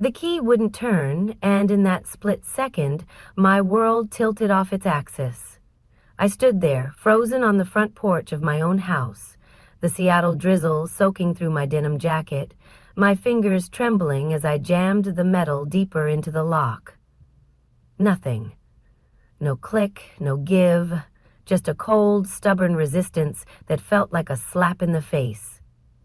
The key wouldn't turn, and in that split second, my world tilted off its axis. I stood there, frozen on the front porch of my own house, the Seattle drizzle soaking through my denim jacket, my fingers trembling as I jammed the metal deeper into the lock. Nothing. No click, no give, just a cold, stubborn resistance that felt like a slap in the face.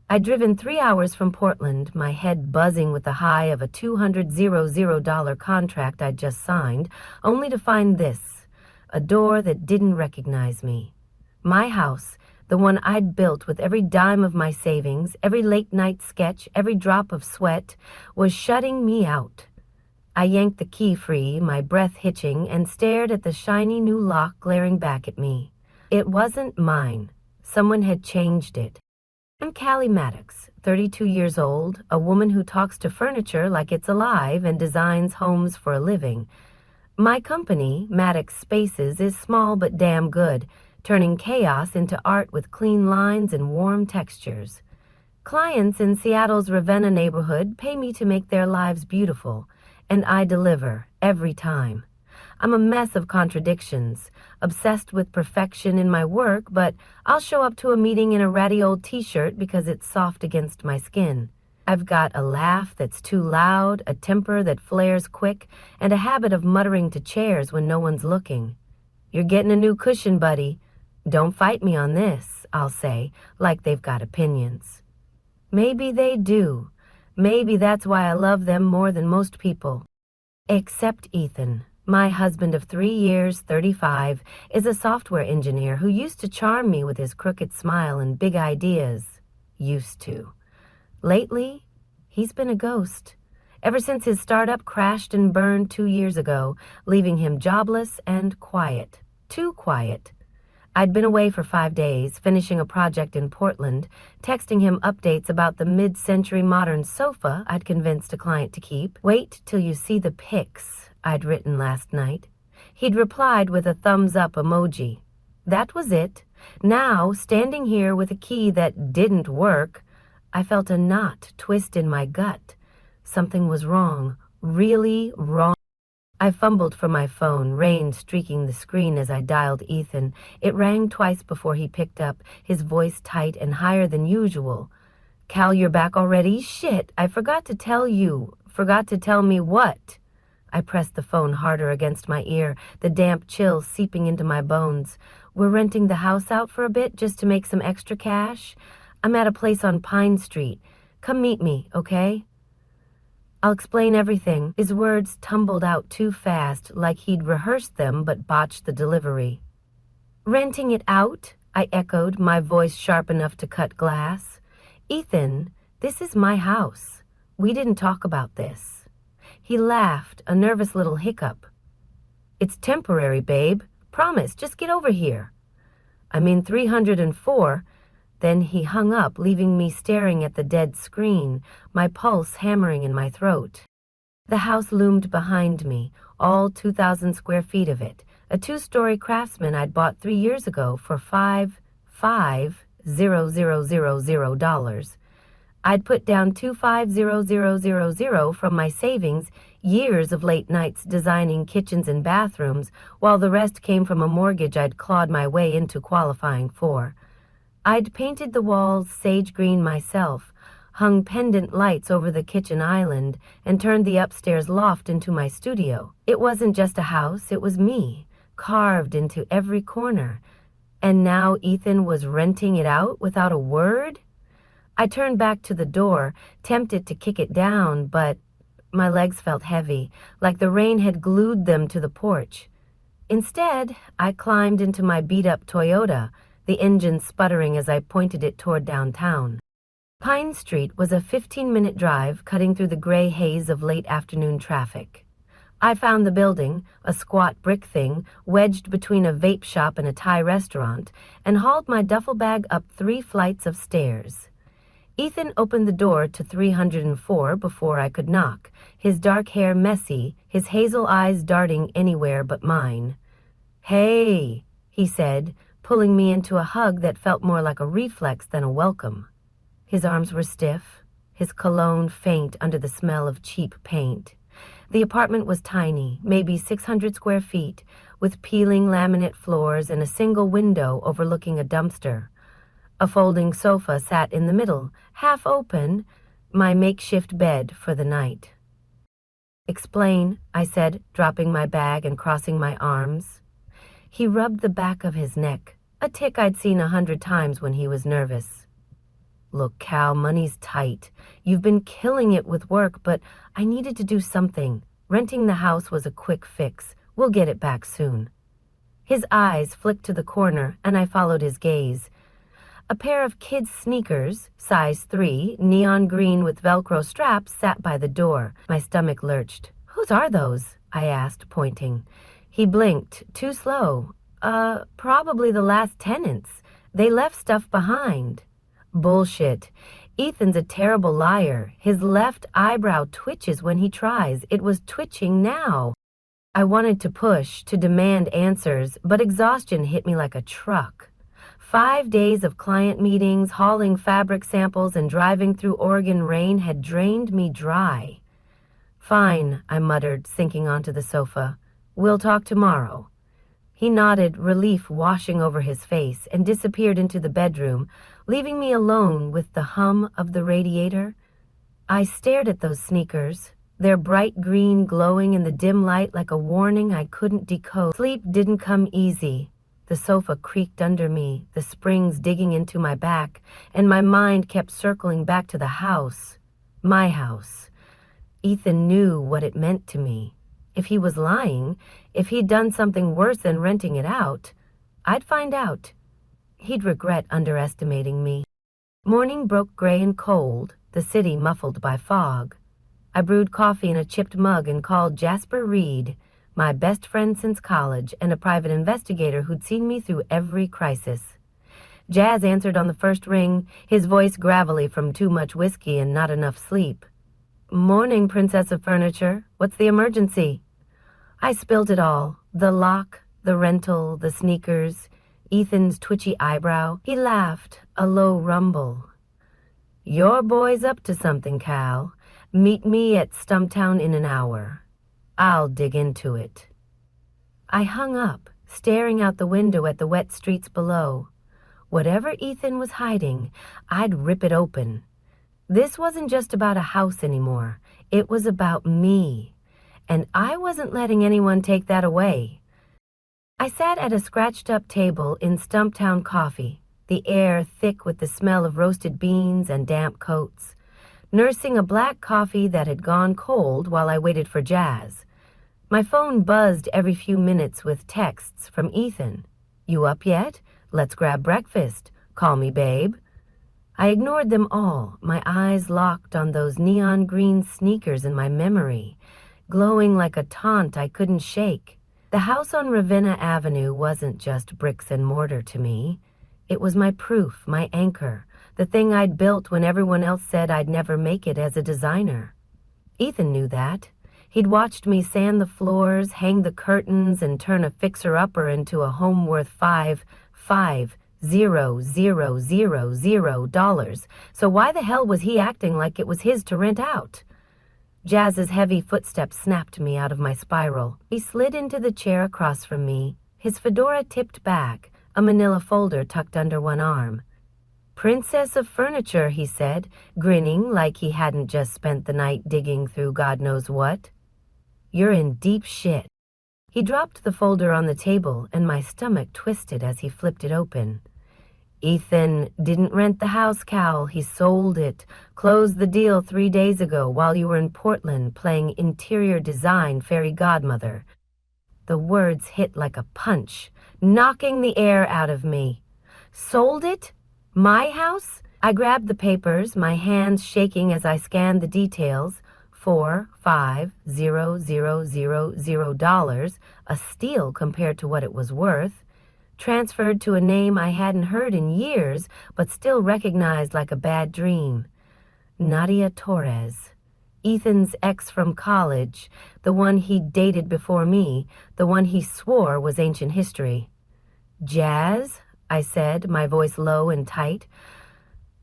I'd driven 3 hours from Portland, my head buzzing with the high of a $200,000 contract I'd just signed, only to find this, a door that didn't recognize me. My house, the one I'd built with every dime of my savings, every late-night sketch, every drop of sweat, was shutting me out. I yanked the key free, my breath hitching, and stared at the shiny new lock glaring back at me. It wasn't mine. Someone had changed it. I'm Callie Maddox, 32 years old, a woman who talks to furniture like it's alive and designs homes for a living. My company, Maddox Spaces, is small but damn good, turning chaos into art with clean lines and warm textures. Clients in Seattle's Ravenna neighborhood pay me to make their lives beautiful, and I deliver every time. I'm a mess of contradictions, obsessed with perfection in my work, but I'll show up to a meeting in a ratty old t-shirt because it's soft against my skin. I've got a laugh that's too loud, a temper that flares quick, and a habit of muttering to chairs when no one's looking. "You're getting a new cushion, buddy. Don't fight me on this," I'll say, like they've got opinions. Maybe they do. Maybe that's why I love them more than most people. Except Ethan. My husband of 3 years, 35, is a software engineer who used to charm me with his crooked smile and big ideas. Used to. Lately, he's been a ghost. Ever since his startup crashed and burned 2 years ago, leaving him jobless and quiet. Too quiet. I'd been away for 5 days, finishing a project in Portland, texting him updates about the mid-century modern sofa I'd convinced a client to keep. "Wait till you see the pics," I'd written last night. He'd replied with a thumbs-up emoji. That was it. Now, standing here with a key that didn't work, I felt a knot twist in my gut. Something was wrong. Really wrong. I fumbled for my phone, rain streaking the screen as I dialed Ethan. It rang twice before he picked up, his voice tight and higher than usual. "Cal, you're back already? Shit, I forgot to tell you. Forgot to tell me what?" I pressed the phone harder against my ear, the damp chill seeping into my bones. "We're renting the house out for a bit just to make some extra cash. I'm at a place on Pine Street. Come meet me, okay?" "I'll explain everything." His words tumbled out too fast, like he'd rehearsed them but botched the delivery. "Renting it out?" I echoed, my voice sharp enough to cut glass. "Ethan, this is my house. We didn't talk about this." He laughed, a nervous little hiccup. "It's temporary, babe. Promise, just get over here." "I'm in 304. Then he hung up, leaving me staring at the dead screen, my pulse hammering in my throat. The house loomed behind me, all 2,000 square feet of it, a 2-story Craftsman I'd bought 3 years ago for $5,000. I'd put down $25,000 from my savings, years of late nights designing kitchens and bathrooms, while the rest came from a mortgage I'd clawed my way into qualifying for. I'd painted the walls sage green myself, hung pendant lights over the kitchen island, and turned the upstairs loft into my studio. It wasn't just a house, it was me, carved into every corner. And now Ethan was renting it out without a word? I turned back to the door, tempted to kick it down, but my legs felt heavy, like the rain had glued them to the porch. Instead, I climbed into my beat-up Toyota, the engine sputtering as I pointed it toward downtown. Pine Street was a 15-minute drive cutting through the gray haze of late afternoon traffic. I found the building, a squat brick thing, wedged between a vape shop and a Thai restaurant, and hauled my duffel bag up 3 flights of stairs. Ethan opened the door to 304 before I could knock, his dark hair messy, his hazel eyes darting anywhere but mine. "Hey," he said, pulling me into a hug that felt more like a reflex than a welcome. His arms were stiff, his cologne faint under the smell of cheap paint. The apartment was tiny, maybe 600 square feet, with peeling laminate floors and a single window overlooking a dumpster. A folding sofa sat in the middle, half open, my makeshift bed for the night. "Explain," I said, dropping my bag and crossing my arms. He rubbed the back of his neck, a tic I'd seen 100 times when he was nervous. "Look, Cal, money's tight. You've been killing it with work, but I needed to do something. Renting the house was a quick fix. We'll get it back soon." His eyes flicked to the corner, and I followed his gaze. A pair of kids' sneakers, size 3, neon green with Velcro straps, sat by the door. My stomach lurched. "Whose are those?" I asked, pointing. He blinked, too slow. Probably the last tenants. They left stuff behind." "Bullshit. Ethan's a terrible liar. His left eyebrow twitches when he tries. It was twitching now." I wanted to push, to demand answers, but exhaustion hit me like a truck. 5 days of client meetings, hauling fabric samples, and driving through Oregon rain had drained me dry. "Fine," I muttered, sinking onto the sofa. "We'll talk tomorrow." He nodded, relief washing over his face, and disappeared into the bedroom, leaving me alone with the hum of the radiator. I stared at those sneakers, their bright green glowing in the dim light like a warning I couldn't decode. Sleep didn't come easy. The sofa creaked under me, the springs digging into my back, and my mind kept circling back to the house. My house. Ethan knew what it meant to me. If he was lying, if he'd done something worse than renting it out, I'd find out. He'd regret underestimating me. Morning broke gray and cold, the city muffled by fog. I brewed coffee in a chipped mug and called Jasper Reed, my best friend since college and a private investigator who'd seen me through every crisis. Jazz answered on the first ring, his voice gravelly from too much whiskey and not enough sleep. "Morning, Princess of Furniture. What's the emergency?" I spilled it all. The lock, the rental, the sneakers, Ethan's twitchy eyebrow. He laughed, a low rumble. "Your boy's up to something, Cal. Meet me at Stumptown in an hour. I'll dig into it." I hung up, staring out the window at the wet streets below. Whatever Ethan was hiding, I'd rip it open. This wasn't just about a house anymore. It was about me. And I wasn't letting anyone take that away. I sat at a scratched-up table in Stumptown Coffee, the air thick with the smell of roasted beans and damp coats, nursing a black coffee that had gone cold while I waited for Jazz. My phone buzzed every few minutes with texts from Ethan. "You up yet? Let's grab breakfast. Call me babe." I ignored them all, my eyes locked on those neon green sneakers in my memory, glowing like a taunt I couldn't shake. The house on Ravenna Avenue wasn't just bricks and mortar to me. It was my proof, my anchor, the thing I'd built when everyone else said I'd never make it as a designer. Ethan knew that. He'd watched me sand the floors, hang the curtains, and turn a fixer-upper into a home worth $5,000. So why the hell was he acting like it was his to rent out? Jazz's heavy footsteps snapped me out of my spiral. He slid into the chair across from me, his fedora tipped back, a manila folder tucked under one arm. "Princess of Furniture," he said, grinning like he hadn't just spent the night digging through God knows what. "You're in deep shit." He dropped the folder on the table, and my stomach twisted as he flipped it open. "Ethan didn't rent the house, Cal. He sold it. Closed the deal 3 days ago while you were in Portland playing interior design fairy godmother." The words hit like a punch, knocking the air out of me. "Sold it? My house?" I grabbed the papers, my hands shaking as I scanned the details. $4,500,000, a steal compared to what it was worth. Transferred to a name I hadn't heard in years, but still recognized like a bad dream. Nadia Torres. Ethan's ex from college, the one he'd dated before me, the one he swore was ancient history. "Jazz?" I said, my voice low and tight.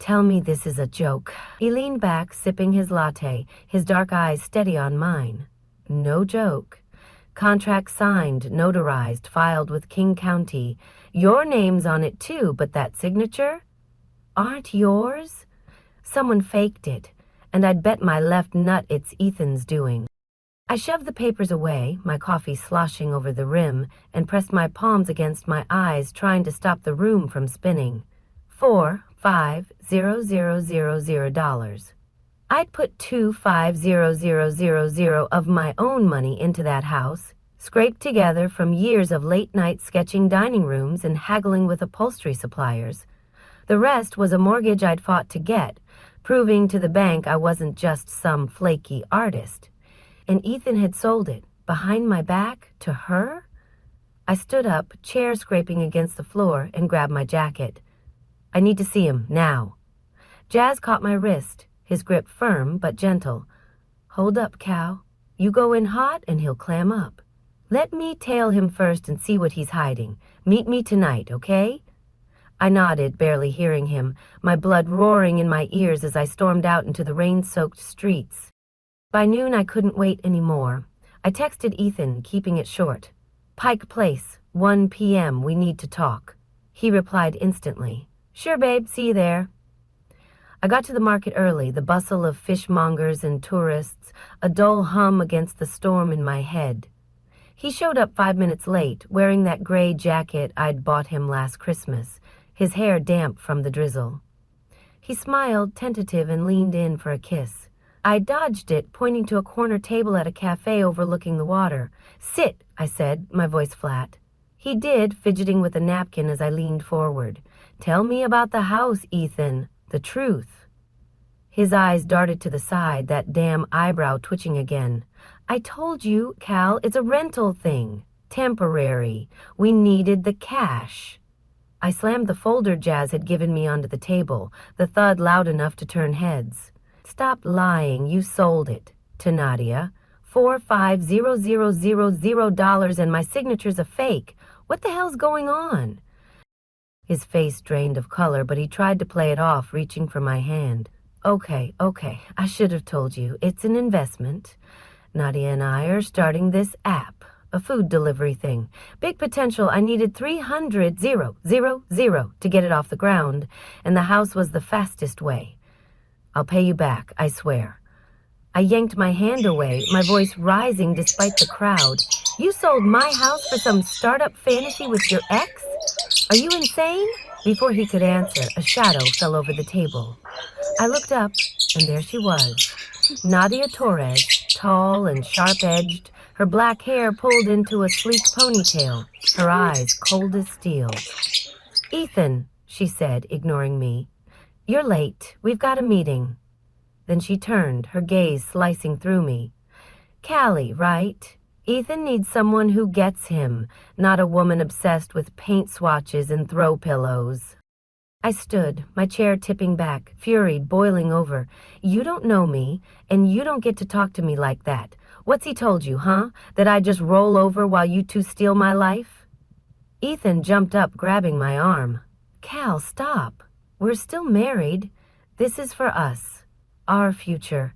Tell me this is a joke. He leaned back, sipping his latte, his dark eyes steady on mine. No joke. Contract signed, notarized, filed with King County. Your name's on it too, but that signature? Aren't yours? Someone faked it, and I'd bet my left nut it's Ethan's doing. I shoved the papers away, my coffee sloshing over the rim, and pressed my palms against my eyes, trying to stop the room from spinning. $4,500,000. I'd put $2,500,000 of my own money into that house, scraped together from years of late-night sketching dining rooms and haggling with upholstery suppliers. The rest was a mortgage I'd fought to get, proving to the bank I wasn't just some flaky artist. And Ethan had sold it, behind my back, to her? I stood up, chair scraping against the floor, and grabbed my jacket. I need to see him, now. Jazz caught my wrist, his grip firm but gentle. Hold up, Cal. You go in hot and he'll clam up. Let me tail him first and see what he's hiding. Meet me tonight, okay? I nodded, barely hearing him, my blood roaring in my ears as I stormed out into the rain-soaked streets. By noon, I couldn't wait anymore. I texted Ethan, keeping it short. Pike Place, 1 p.m., we need to talk. He replied instantly. Sure, babe, see you there. I got to the market early, the bustle of fishmongers and tourists, a dull hum against the storm in my head. He showed up 5 minutes late, wearing that gray jacket I'd bought him last Christmas, his hair damp from the drizzle. He smiled, tentative, and leaned in for a kiss. I dodged it, pointing to a corner table at a cafe overlooking the water. Sit, I said, my voice flat. He did, fidgeting with a napkin as I leaned forward. Tell me about the house, Ethan. The truth. His eyes darted to the side, that damn eyebrow twitching again. I told you, Cal, it's a rental thing. Temporary. We needed the cash. I slammed the folder Jazz had given me onto the table, the thud loud enough to turn heads. Stop lying, you sold it. To Nadia. $4,500,000 and my signature's a fake. What the hell's going on? His face drained of color, but he tried to play it off, reaching for my hand. Okay, I should have told you. It's an investment. Nadia and I are starting this app, a food delivery thing. Big potential. I needed 300,000 to get it off the ground, and the house was the fastest way. I'll pay you back, I swear. I yanked my hand away, my voice rising despite the crowd. You sold my house for some startup fantasy with your ex? Are you insane? Before he could answer, a shadow fell over the table. I looked up, and there she was. Nadia Torres, tall and sharp-edged, her black hair pulled into a sleek ponytail, her eyes cold as steel. Ethan, she said, ignoring me. You're late. We've got a meeting. Then she turned, her gaze slicing through me. Callie, right? Ethan needs someone who gets him, not a woman obsessed with paint swatches and throw pillows. I stood, my chair tipping back, fury boiling over. You don't know me, and you don't get to talk to me like that. What's he told you, huh? That I just roll over while you two steal my life? Ethan jumped up, grabbing my arm. Cal, stop. We're still married. This is for us. Our future.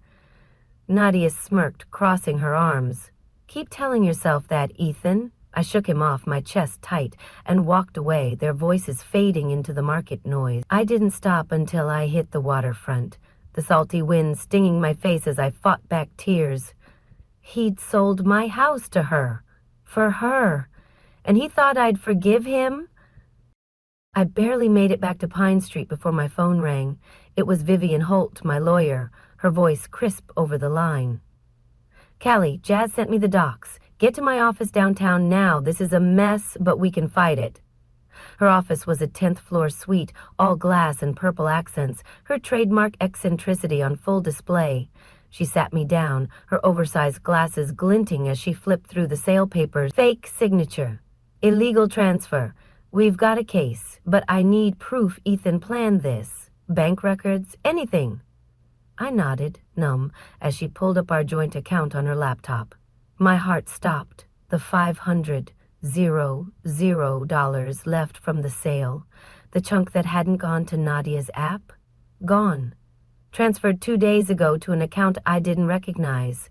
Nadia smirked, crossing her arms. Keep telling yourself that, Ethan. I shook him off, my chest tight, and walked away, their voices fading into the market noise. I didn't stop until I hit the waterfront, the salty wind stinging my face as I fought back tears. He'd sold my house to her. For her. And he thought I'd forgive him? I barely made it back to Pine Street before my phone rang. It was Vivian Holt, my lawyer, her voice crisp over the line. Callie, Jazz sent me the docs. Get to my office downtown now. This is a mess, but we can fight it. Her office was a 10th floor suite, all glass and purple accents, her trademark eccentricity on full display. She sat me down, her oversized glasses glinting as she flipped through the sale papers. Fake signature. Illegal transfer. We've got a case, but I need proof Ethan planned this. Bank records, anything. I nodded, numb, as she pulled up our joint account on her laptop. My heart stopped. The $500,000 left from the sale, the chunk that hadn't gone to Nadia's app. Gone. Transferred 2 days ago to an account I didn't recognize.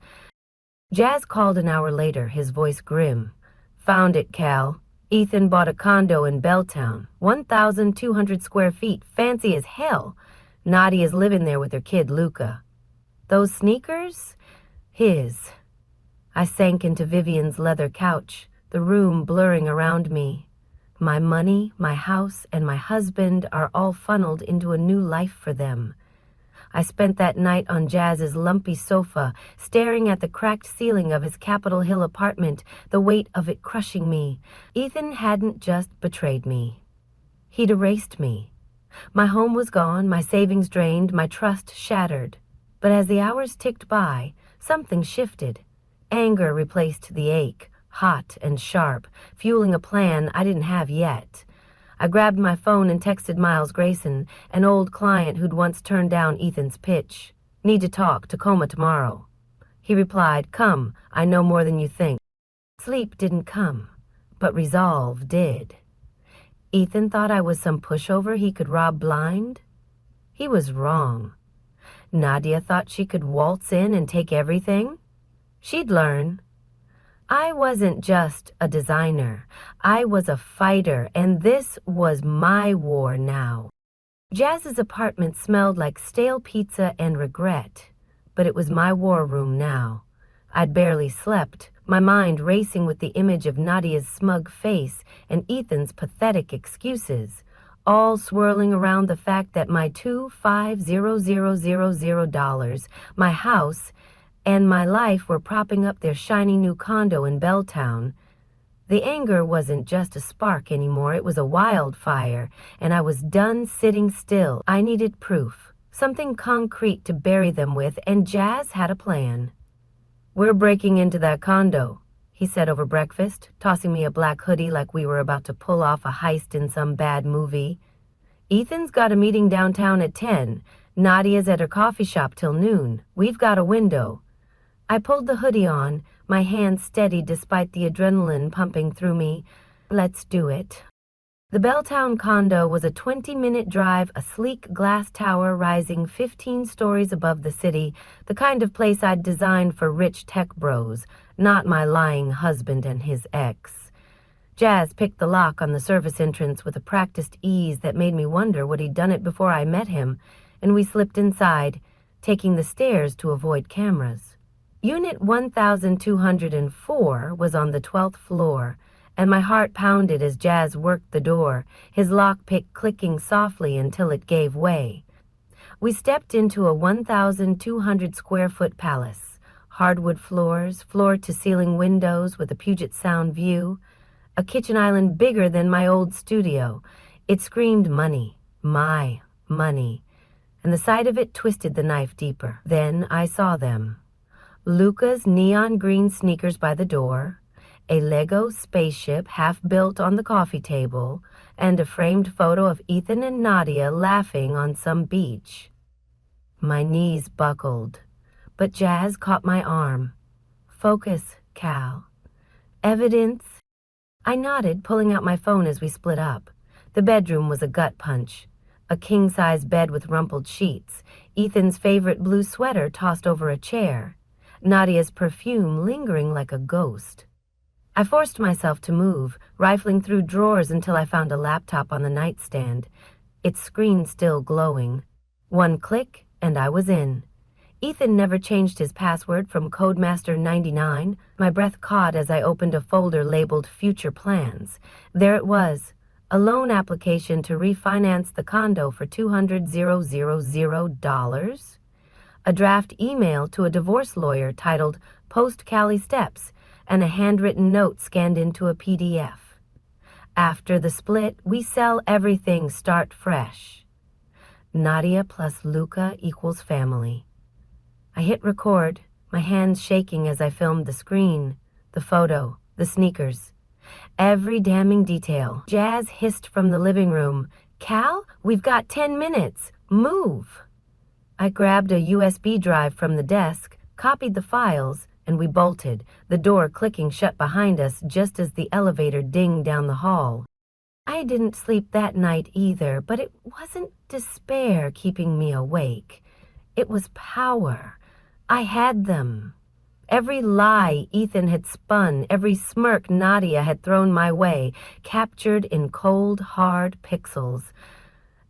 Jazz called an hour later, his voice grim. Found it, Cal. Ethan bought a condo in Belltown, 1,200 square feet, fancy as hell. Nadia's living there with her kid, Luca. Those sneakers? His. I sank into Vivian's leather couch, the room blurring around me. My money, my house, and my husband are all funneled into a new life for them. I spent that night on Jazz's lumpy sofa, staring at the cracked ceiling of his Capitol Hill apartment, the weight of it crushing me. Ethan hadn't just betrayed me. He'd erased me. My home was gone, my savings drained, my trust shattered. But as the hours ticked by, something shifted. Anger replaced the ache, hot and sharp, fueling a plan I didn't have yet. I grabbed my phone and texted Miles Grayson, an old client who'd once turned down Ethan's pitch. Need to talk, Tacoma tomorrow. He replied, come, I know more than you think. Sleep didn't come, but resolve did. Ethan thought I was some pushover he could rob blind? He was wrong. Nadia thought she could waltz in and take everything? She'd learn. I wasn't just a designer. I was a fighter, and this was my war now. Jazz's apartment smelled like stale pizza and regret, but it was my war room now. I'd barely slept, my mind racing with the image of Nadia's smug face and Ethan's pathetic excuses, all swirling around the fact that my $25,000, my house, and my life were propping up their shiny new condo in Belltown. The anger wasn't just a spark anymore, it was a wildfire, and I was done sitting still. I needed proof, something concrete to bury them with, and Jazz had a plan. We're breaking into that condo, he said over breakfast, tossing me a black hoodie like we were about to pull off a heist in some bad movie. Ethan's got a meeting downtown at 10. Nadia's at her coffee shop till noon. We've got a window. I pulled the hoodie on, my hands steady despite the adrenaline pumping through me. Let's do it. The Belltown condo was a 20-minute drive, a sleek glass tower rising 15 stories above the city, the kind of place I'd designed for rich tech bros, not my lying husband and his ex. Jazz picked the lock on the service entrance with a practiced ease that made me wonder would he'd done it before I met him, and we slipped inside, taking the stairs to avoid cameras. Unit 1204 was on the 12th floor, and my heart pounded as Jazz worked the door, his lockpick clicking softly until it gave way. We stepped into a 1,200-square-foot palace, hardwood floors, floor-to-ceiling windows with a Puget Sound view, a kitchen island bigger than my old studio. It screamed money, my money, and the sight of it twisted the knife deeper. Then I saw them. Luca's neon green sneakers by the door, a Lego spaceship half built on the coffee table, and a framed photo of Ethan and Nadia laughing on some beach. My knees buckled, but Jazz caught my arm. Focus, Cal. Evidence? I nodded, pulling out my phone as we split up. The bedroom was a gut punch. A king-size bed with rumpled sheets, Ethan's favorite blue sweater tossed over a chair, Nadia's perfume lingering like a ghost. I forced myself to move, rifling through drawers until I found a laptop on the nightstand, its screen still glowing. One click, and I was in. Ethan never changed his password from Codemaster99. My breath caught as I opened a folder labeled Future Plans. There it was, a loan application to refinance the condo for $200,000. A draft email to a divorce lawyer titled Post Cali Steps, and a handwritten note scanned into a PDF. After the split, we sell everything, start fresh. Nadia plus Luca equals family. I hit record, my hands shaking as I filmed the screen, the photo, the sneakers. Every damning detail. Jazz hissed from the living room, "Cal, we've got 10 minutes. Move." I grabbed a USB drive from the desk, copied the files, and we bolted, the door clicking shut behind us just as the elevator dinged down the hall. I didn't sleep that night either, but it wasn't despair keeping me awake. It was power. I had them. Every lie Ethan had spun, every smirk Nadia had thrown my way, captured in cold, hard pixels.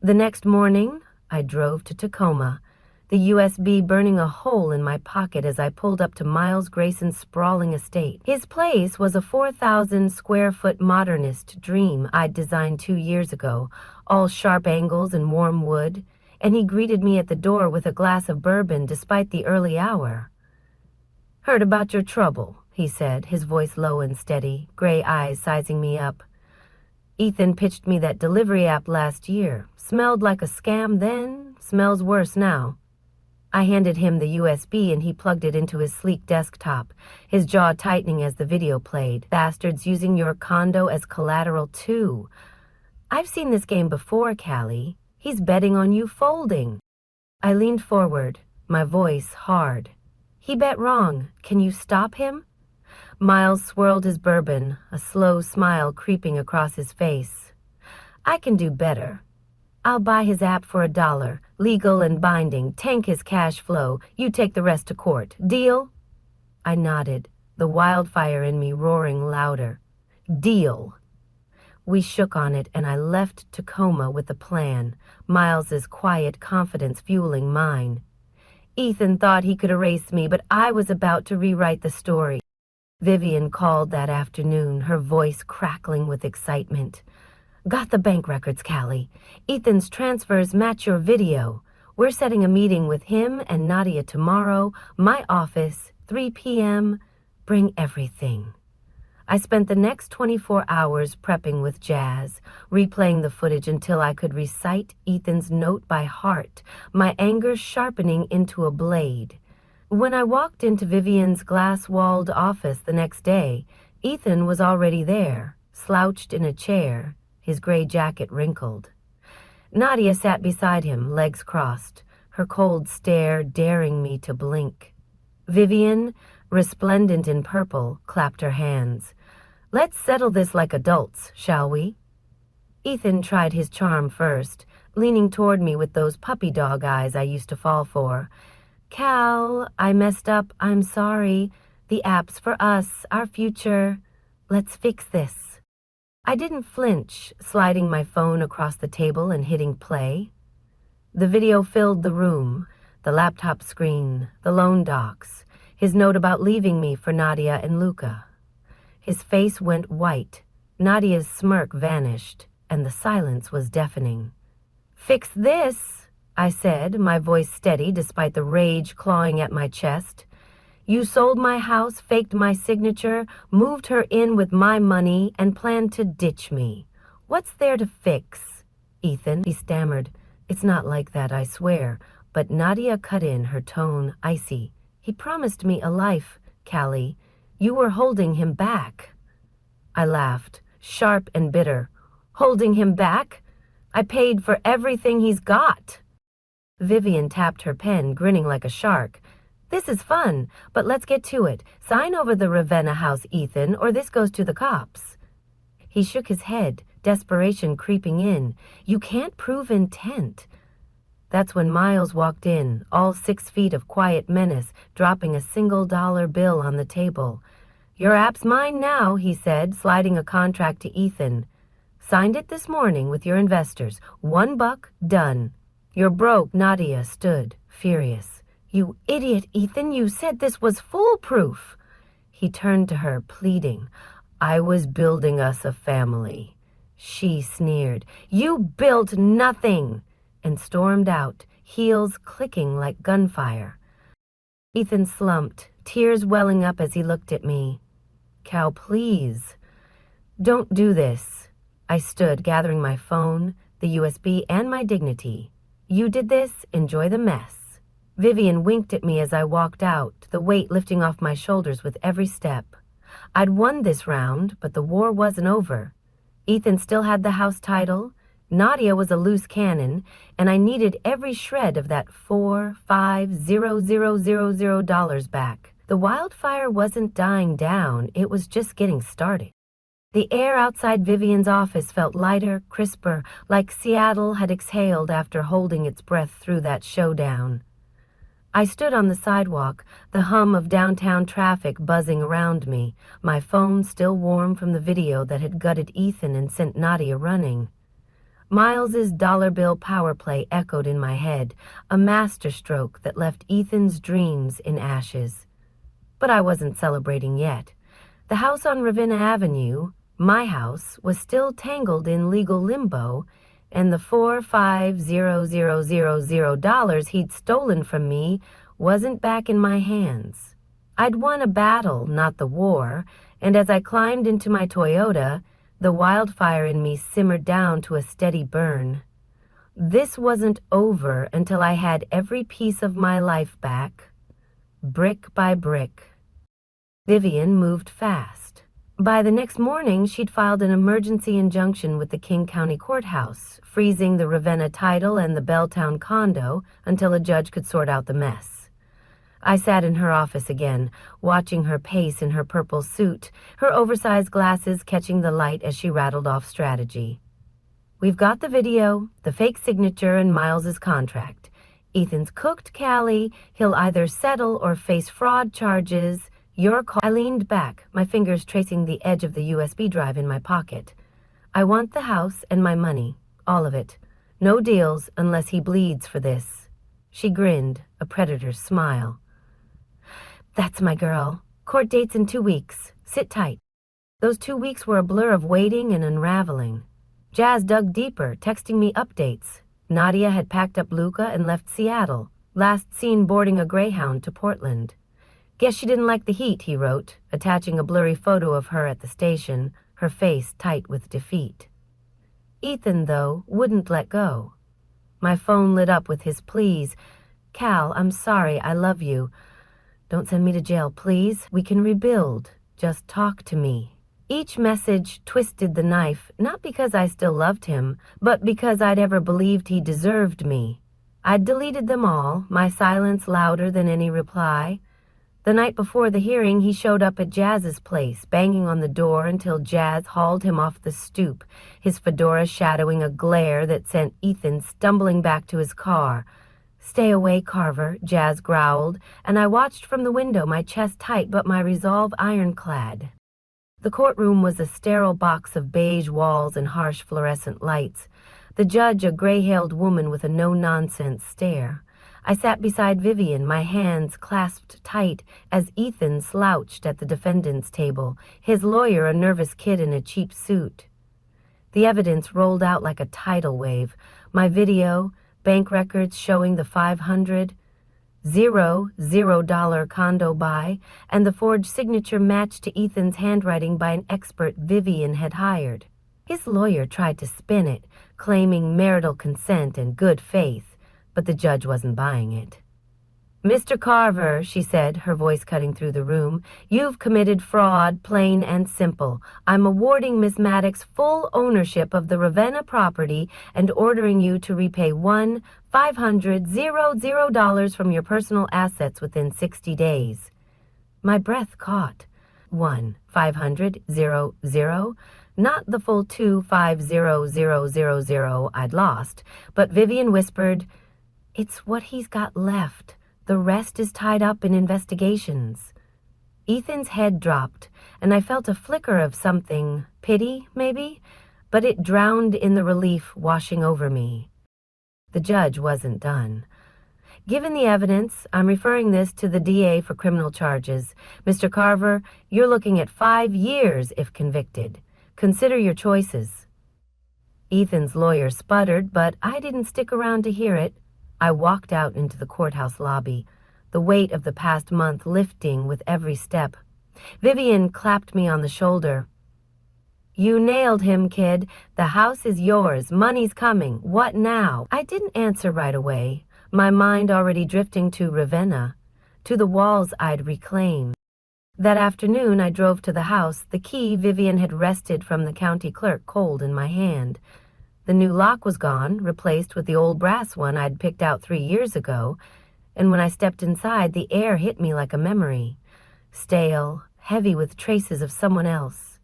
The next morning, I drove to Tacoma, the USB burning a hole in my pocket as I pulled up to Miles Grayson's sprawling estate. His place was a 4,000-square-foot modernist dream I'd designed 2 years ago, all sharp angles and warm wood, and he greeted me at the door with a glass of bourbon despite the early hour. "Heard about your trouble," he said, his voice low and steady, gray eyes sizing me up. "Ethan pitched me that delivery app last year. Smelled like a scam then, smells worse now." I handed him the USB and he plugged it into his sleek desktop, his jaw tightening as the video played. "Bastards using your condo as collateral too. I've seen this game before, Callie. He's betting on you folding." I leaned forward, my voice hard. "He bet wrong. Can you stop him?" Miles swirled his bourbon, a slow smile creeping across his face. "I can do better. I'll buy his app for $1, legal and binding, tank his cash flow. You take the rest to court. Deal?" I nodded, the wildfire in me roaring louder. "Deal." We shook on it and I left Tacoma with a plan, Miles's quiet confidence fueling mine. Ethan thought he could erase me, but I was about to rewrite the story. Vivian called that afternoon, her voice crackling with excitement. "Got the bank records, Callie. Ethan's transfers match your video. We're setting a meeting with him and Nadia tomorrow, my office, 3 p.m. Bring everything." I spent the next 24 hours prepping with Jazz, replaying the footage until I could recite Ethan's note by heart, my anger sharpening into a blade. When I walked into Vivian's glass-walled office the next day, Ethan was already there, slouched in a chair, his gray jacket wrinkled. Nadia sat beside him, legs crossed, her cold stare daring me to blink. Vivian, resplendent in purple, clapped her hands. "Let's settle this like adults, shall we?" Ethan tried his charm first, leaning toward me with those puppy dog eyes I used to fall for. "Cal, I messed up. I'm sorry. The app's for us, our future. Let's fix this." I didn't flinch, sliding my phone across the table and hitting play. The video filled the room, the laptop screen, the loan docs, his note about leaving me for Nadia and Luca. His face went white, Nadia's smirk vanished, and the silence was deafening. "Fix this," I said, my voice steady despite the rage clawing at my chest. "You sold my house, faked my signature, moved her in with my money, and planned to ditch me. What's there to fix?" "Ethan," he stammered. "It's not like that, I swear." But Nadia cut in, her tone icy. "He promised me a life, Callie. You were holding him back." I laughed, sharp and bitter. "Holding him back? I paid for everything he's got." Vivian tapped her pen, grinning like a shark. "This is fun, but let's get to it. Sign over the Ravenna house, Ethan, or this goes to the cops." He shook his head, desperation creeping in. "You can't prove intent." That's when Miles walked in, all 6 feet of quiet menace, dropping a $1 bill on the table. "Your app's mine now," he said, sliding a contract to Ethan. "Signed it this morning with your investors. $1, done." "You're broke." Nadia stood, furious. "You idiot, Ethan, you said this was foolproof." He turned to her, pleading. "I was building us a family." She sneered. "You built nothing," and stormed out, heels clicking like gunfire. Ethan slumped, tears welling up as he looked at me. "Cal, please." "Don't do this." I stood, gathering my phone, the USB, and my dignity. "You did this, enjoy the mess." Vivian winked at me as I walked out, the weight lifting off my shoulders with every step. I'd won this round, but the war wasn't over. Ethan still had the house title, Nadia was a loose cannon, and I needed every shred of that $4,500,000 back. The wildfire wasn't dying down, it was just getting started. The air outside Vivian's office felt lighter, crisper, like Seattle had exhaled after holding its breath through that showdown. I stood on the sidewalk, the hum of downtown traffic buzzing around me, my phone still warm from the video that had gutted Ethan and sent Nadia running. Miles's dollar bill power play echoed in my head, a masterstroke that left Ethan's dreams in ashes. But I wasn't celebrating yet. The house on Ravenna Avenue, my house, was still tangled in legal limbo, and the $45,000 he'd stolen from me wasn't back in my hands. I'd won a battle, not the war, and as I climbed into my Toyota, the wildfire in me simmered down to a steady burn. This wasn't over until I had every piece of my life back, brick by brick. Vivian moved fast. By the next morning, she'd filed an emergency injunction with the King County Courthouse, freezing the Ravenna title and the Belltown condo until a judge could sort out the mess. I sat in her office again, watching her pace in her purple suit, her oversized glasses catching the light as she rattled off strategy. We've got the video, the fake signature, and Miles's contract. Ethan's cooked Callie. He'll either settle or face fraud charges. Your call. I leaned back, my fingers tracing the edge of the USB drive in my pocket. I want the house and my money, all of it. No deals unless he bleeds for this. She grinned, a predator's smile. That's my girl. Court date's in 2 weeks. Sit tight. Those 2 weeks were a blur of waiting and unraveling. Jazz dug deeper, texting me updates. Nadia had packed up Luca and left Seattle, last seen boarding a Greyhound to Portland. Guess she didn't like the heat, he wrote, attaching a blurry photo of her at the station, her face tight with defeat. Ethan, though, wouldn't let go. My phone lit up with his pleas. Cal, I'm sorry, I love you. Don't send me to jail, please. We can rebuild. Just talk to me. Each message twisted the knife, not because I still loved him, but because I'd ever believed he deserved me. I'd deleted them all, my silence louder than any reply. The night before the hearing, he showed up at Jazz's place, banging on the door until Jazz hauled him off the stoop, his fedora shadowing a glare that sent Ethan stumbling back to his car. Stay away, Carver, Jazz growled, and I watched from the window, my chest tight but my resolve ironclad. The courtroom was a sterile box of beige walls and harsh fluorescent lights. The judge, a gray-hailed woman with a no-nonsense stare. I sat beside Vivian, my hands clasped tight as Ethan slouched at the defendant's table, his lawyer a nervous kid in a cheap suit. The evidence rolled out like a tidal wave. My video, bank records showing the $500,000 condo buy, and the forged signature matched to Ethan's handwriting by an expert Vivian had hired. His lawyer tried to spin it, claiming marital consent and good faith. But the judge wasn't buying it. Mr. Carver, she said, her voice cutting through the room, you've committed fraud, plain and simple. I'm awarding Miss Maddox full ownership of the Ravenna property and ordering you to repay $1,500,000 from your personal assets within 60 days. My breath caught. $1,500,000? Not the full $2,500,000 I'd lost, but Vivian whispered, It's what he's got left. The rest is tied up in investigations. Ethan's head dropped, and I felt a flicker of something, pity, maybe, but it drowned in the relief washing over me. The judge wasn't done. Given the evidence, I'm referring this to the DA for criminal charges. Mr. Carver, you're looking at 5 years if convicted. Consider your choices. Ethan's lawyer sputtered, but I didn't stick around to hear it. I walked out into the courthouse lobby, the weight of the past month lifting with every step. Vivian clapped me on the shoulder. You nailed him, kid. The house is yours. Money's coming. What now? I didn't answer right away, my mind already drifting to Ravenna, to the walls I'd reclaim. That afternoon I drove to the house, the key Vivian had wrested from the county clerk cold in my hand. The new lock was gone, replaced with the old brass one I'd picked out 3 years ago, and when I stepped inside, the air hit me like a memory, stale, heavy with traces of someone else.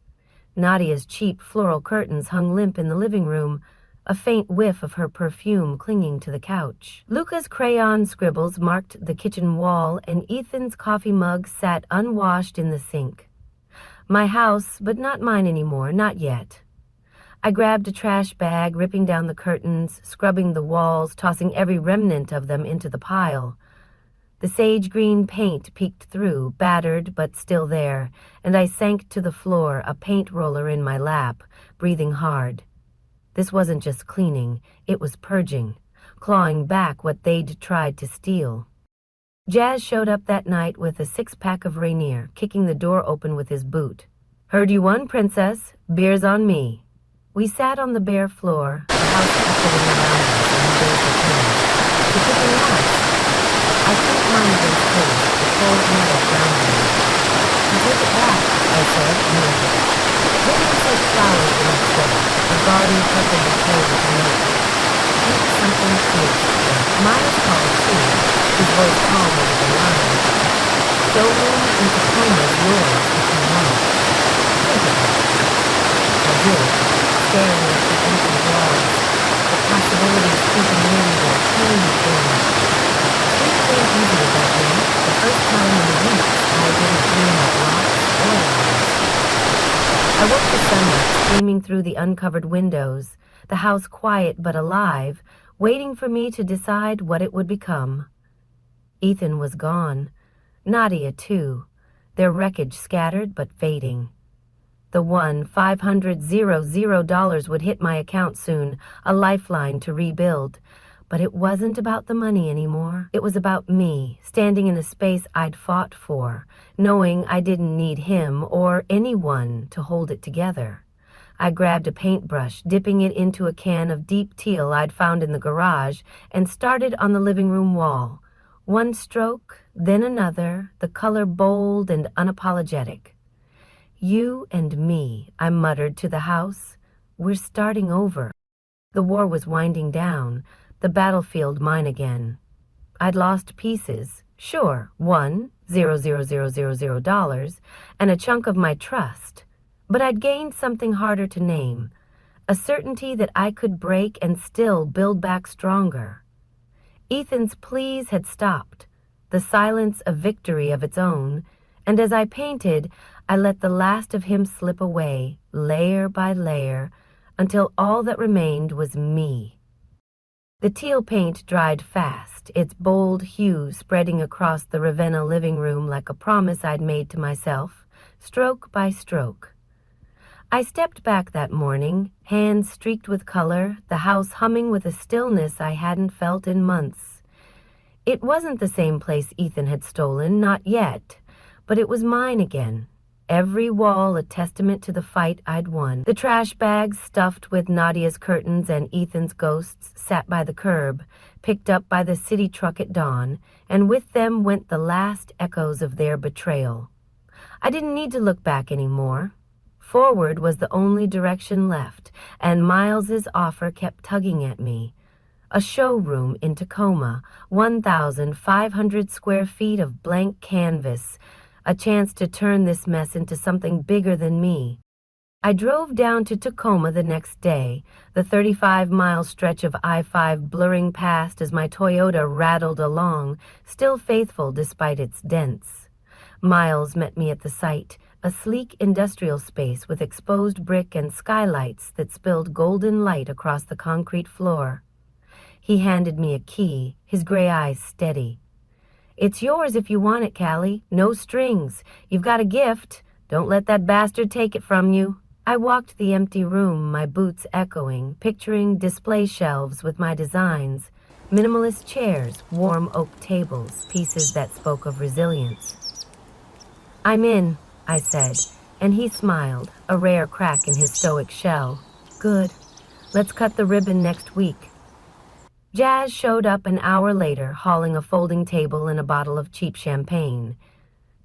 Nadia's cheap floral curtains hung limp in the living room, a faint whiff of her perfume clinging to the couch. Luca's crayon scribbles marked the kitchen wall, and Ethan's coffee mug sat unwashed in the sink. My house, but not mine anymore, not yet. I grabbed a trash bag, ripping down the curtains, scrubbing the walls, tossing every remnant of them into the pile. The sage green paint peeked through, battered but still there, and I sank to the floor, a paint roller in my lap, breathing hard. This wasn't just cleaning, it was purging, clawing back what they'd tried to steal. Jazz showed up that night with a six-pack of Rainier, kicking the door open with his boot. "Heard you won, Princess. Beer's on me." We sat on the bare floor, the house echoing around us, and he raised his hand. "The kitchen last." I couldn't mind his face, the cold metal grounded me. "You take it back," I said, moving. Then we sent flowers the next day, a garden purple bouquet with a note. "Eat something fierce." Miles called, too, his voice calm over the line. "Showroom in Tacoma is yours if you want." Think of it. I did, staring at the empty walls, the possibilities creeping in their tiny things. Sleep came easier that night, the first time in weeks I didn't dream of locks or lies. I woke the sun up, streaming through the uncovered windows, the house quiet but alive, waiting for me to decide what it would become. Ethan was gone. Nadia, too, their wreckage scattered but fading. The $1,500 would hit my account soon, a lifeline to rebuild. But it wasn't about the money anymore. It was about me, standing in a space I'd fought for, knowing I didn't need him or anyone to hold it together. I grabbed a paintbrush, dipping it into a can of deep teal I'd found in the garage, and started on the living room wall. One stroke, then another, the color bold and unapologetic. "You and me," I muttered to the house. "We're starting over." The war was winding down, the battlefield mine again. I'd lost pieces, sure, $1,000,000, and a chunk of my trust. But I'd gained something harder to name, a certainty that I could break and still build back stronger. Ethan's pleas had stopped, the silence a victory of its own, and as I painted, I let the last of him slip away, layer by layer, until all that remained was me. The teal paint dried fast, its bold hue spreading across the Ravenna living room like a promise I'd made to myself, stroke by stroke. I stepped back that morning, hands streaked with color, the house humming with a stillness I hadn't felt in months. It wasn't the same place Ethan had stolen, not yet, but it was mine again. Every wall a testament to the fight I'd won. The trash bags stuffed with Nadia's curtains and Ethan's ghosts sat by the curb, picked up by the city truck at dawn, and with them went the last echoes of their betrayal. I didn't need to look back anymore. Forward was the only direction left, and Miles's offer kept tugging at me. A showroom in Tacoma, 1,500 square feet of blank canvas, a chance to turn this mess into something bigger than me. I drove down to Tacoma the next day, the 35-mile stretch of I-5 blurring past as my Toyota rattled along, still faithful despite its dents. Miles met me at the site, a sleek industrial space with exposed brick and skylights that spilled golden light across the concrete floor. He handed me a key, his gray eyes steady. "It's yours if you want it, Callie. No strings. You've got a gift. Don't let that bastard take it from you." I walked the empty room, my boots echoing, picturing display shelves with my designs, minimalist chairs, warm oak tables, pieces that spoke of resilience. "I'm in," I said, and he smiled, a rare crack in his stoic shell. "Good. Let's cut the ribbon next week." Jazz showed up an hour later, hauling a folding table and a bottle of cheap champagne.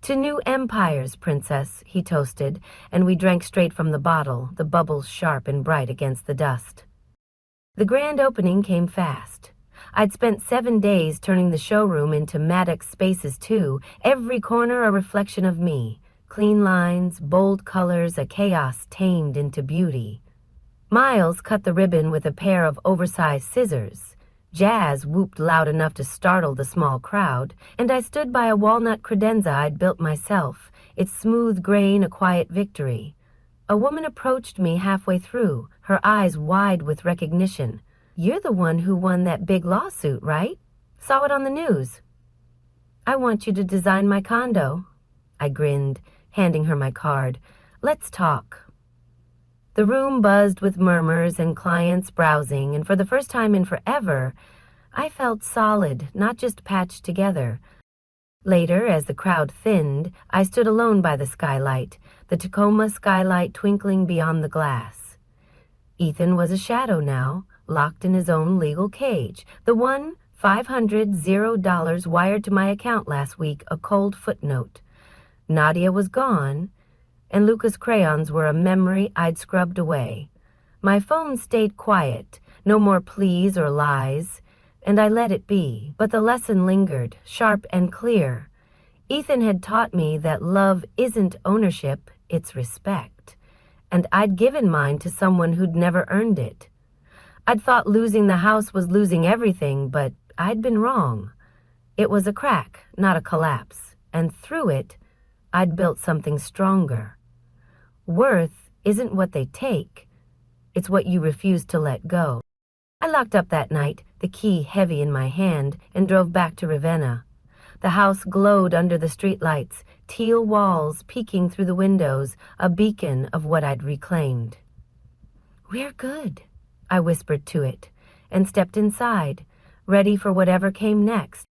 "To new empires, Princess," he toasted, and we drank straight from the bottle, the bubbles sharp and bright against the dust. The grand opening came fast. I'd spent 7 days turning the showroom into Maddox spaces too, every corner a reflection of me, clean lines, bold colors, a chaos tamed into beauty. Miles cut the ribbon with a pair of oversized scissors. Jazz whooped loud enough to startle the small crowd, and I stood by a walnut credenza I'd built myself, its smooth grain a quiet victory. A woman approached me halfway through, her eyes wide with recognition. "You're the one who won that big lawsuit, right? Saw it on the news." "I want you to design my condo." I grinned, handing her my card. "Let's talk." The room buzzed with murmurs and clients browsing, and for the first time in forever, I felt solid, not just patched together. Later, as the crowd thinned, I stood alone by the skylight, the Tacoma skylight twinkling beyond the glass. Ethan was a shadow now, locked in his own legal cage. The one $500 wired to my account last week, a cold footnote. Nadia was gone, and Luca's crayons were a memory I'd scrubbed away. My phone stayed quiet, no more pleas or lies, and I let it be, but the lesson lingered, sharp and clear. Ethan had taught me that love isn't ownership, it's respect, and I'd given mine to someone who'd never earned it. I'd thought losing the house was losing everything, but I'd been wrong. It was a crack, not a collapse, and through it, I'd built something stronger. Worth isn't what they take, it's what you refuse to let go. I locked up that night, the key heavy in my hand, and drove back to Ravenna. The house glowed under the streetlights, teal walls peeking through the windows, a beacon of what I'd reclaimed. "We're good," I whispered to it, and stepped inside, ready for whatever came next.